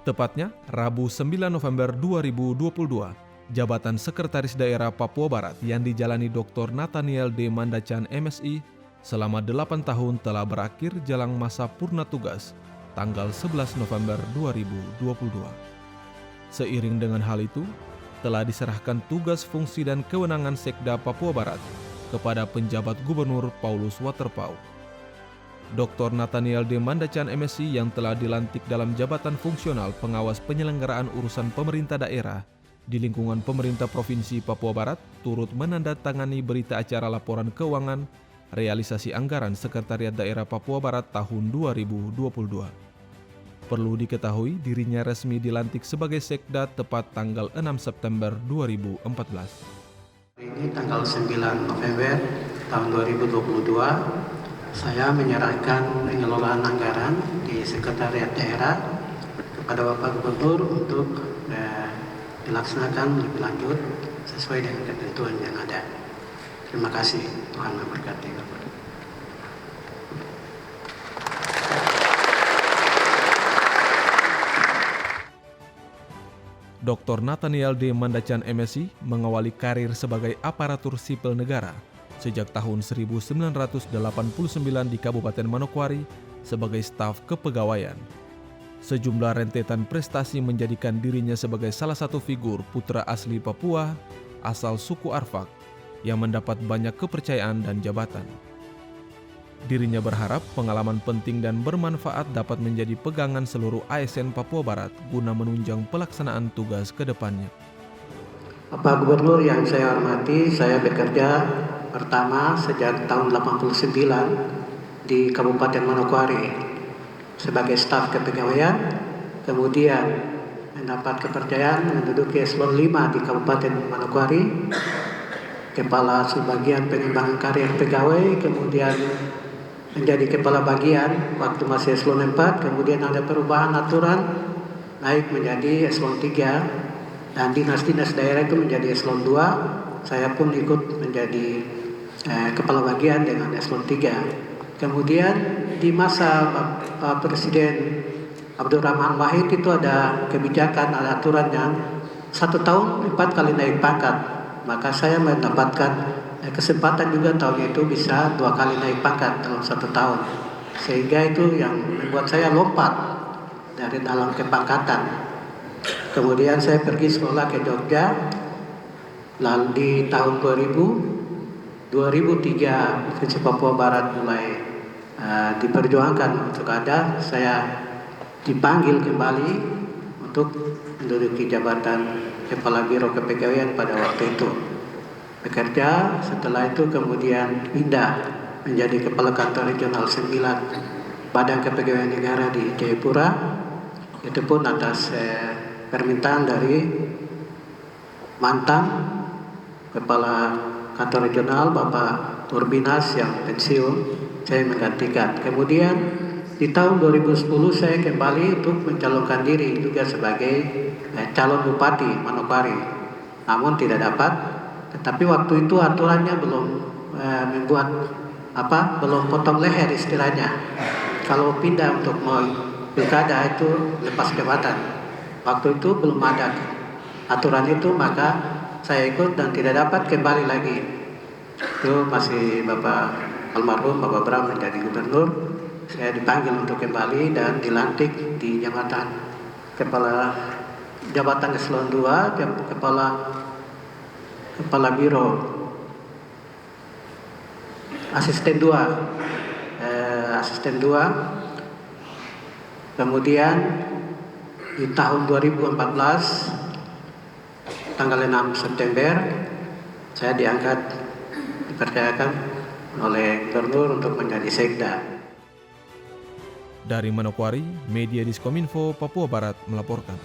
Tepatnya Rabu 9 November 2022, jabatan Sekretaris Daerah Papua Barat yang dijalani Dr. Nathaniel D. Mandacan MSI selama 8 tahun telah berakhir jelang masa purna tugas tanggal 11 November 2022. Seiring dengan hal itu, telah diserahkan tugas fungsi dan kewenangan Sekda Papua Barat kepada penjabat Gubernur Paulus Waterpauw. Dr. Nathaniel D. Mandacan MSI yang telah dilantik dalam jabatan fungsional pengawas penyelenggaraan urusan pemerintah daerah di lingkungan pemerintah Provinsi Papua Barat turut menandatangani berita acara laporan keuangan realisasi anggaran Sekretariat Daerah Papua Barat tahun 2022. Perlu diketahui dirinya resmi dilantik sebagai Sekda tepat tanggal 6 September 2014. Ini tanggal 9 November tahun 2022. Saya menyerahkan pengelolaan anggaran di Sekretariat Daerah kepada Bapak Gubernur untuk dilaksanakan lebih lanjut sesuai dengan ketentuan yang ada. Terima kasih, Tuhan memberkati Bapak. Dr. Nathaniel D. Mandacan MSI mengawali karir sebagai aparatur sipil negara sejak tahun 1989 di Kabupaten Manokwari sebagai staf kepegawaian. Sejumlah rentetan prestasi menjadikan dirinya sebagai salah satu figur putra asli Papua asal suku Arfak yang mendapat banyak kepercayaan dan jabatan. Dirinya berharap pengalaman penting dan bermanfaat dapat menjadi pegangan seluruh ASN Papua Barat guna menunjang pelaksanaan tugas ke depannya. Bapak Gubernur yang saya hormati, saya bekerja pertama sejak tahun 89 di Kabupaten Manokwari sebagai staf kepegawaian, kemudian mendapat kepercayaan menduduki eselon 5 di Kabupaten Manokwari, kepala subbagian pengembangan karir pegawai, kemudian menjadi kepala bagian waktu masih eselon 4, kemudian ada perubahan aturan naik menjadi eselon 3, dan dinas-dinas daerah itu menjadi eselon 2. Saya pun ikut menjadi kepala bagian dengan eselon 3. Kemudian di masa Pak Presiden Abdurrahman Wahid itu ada kebijakan, ada aturan yang 1 tahun 4 kali naik pangkat. Maka saya mendapatkan kesempatan juga tahun itu bisa 2 kali naik pangkat dalam 1 tahun. Sehingga itu yang membuat saya lompat dari dalam kepangkatan. Kemudian saya pergi sekolah ke Jogja. Lalu di tahun 2003 Provinsi Papua Barat mulai diperjuangkan untuk ada. Saya dipanggil kembali untuk menduduki jabatan Kepala Biro Kepegawaian pada waktu itu. Bekerja, setelah itu kemudian pindah menjadi Kepala Kantor Regional 9 Badan Kepegawaian Negara di Jayapura. Itu pun atas permintaan dari mantan Kepala Kantor Regional Bapak Turbinas yang pensiun, saya menggantikan. Kemudian di tahun 2010 saya kembali untuk mencalonkan diri juga sebagai calon Bupati Manokwari, namun tidak dapat. Tetapi waktu itu aturannya belum belum potong leher istilahnya. Kalau pindah untuk mau pilkada itu lepas jabatan. Waktu itu belum ada aturan itu, maka saya ikut dan tidak dapat kembali lagi. Itu masih Bapak almarhum Bapak Bram menjadi gubernur. Saya dipanggil untuk kembali dan dilantik di jabatan eselon 2, kepala biro asisten 2. Kemudian di tahun 2014 tanggal 6 September saya dipercayakan oleh gubernur untuk menjadi Sekda. Dari Manokwari, Media Diskominfo Papua Barat melaporkan.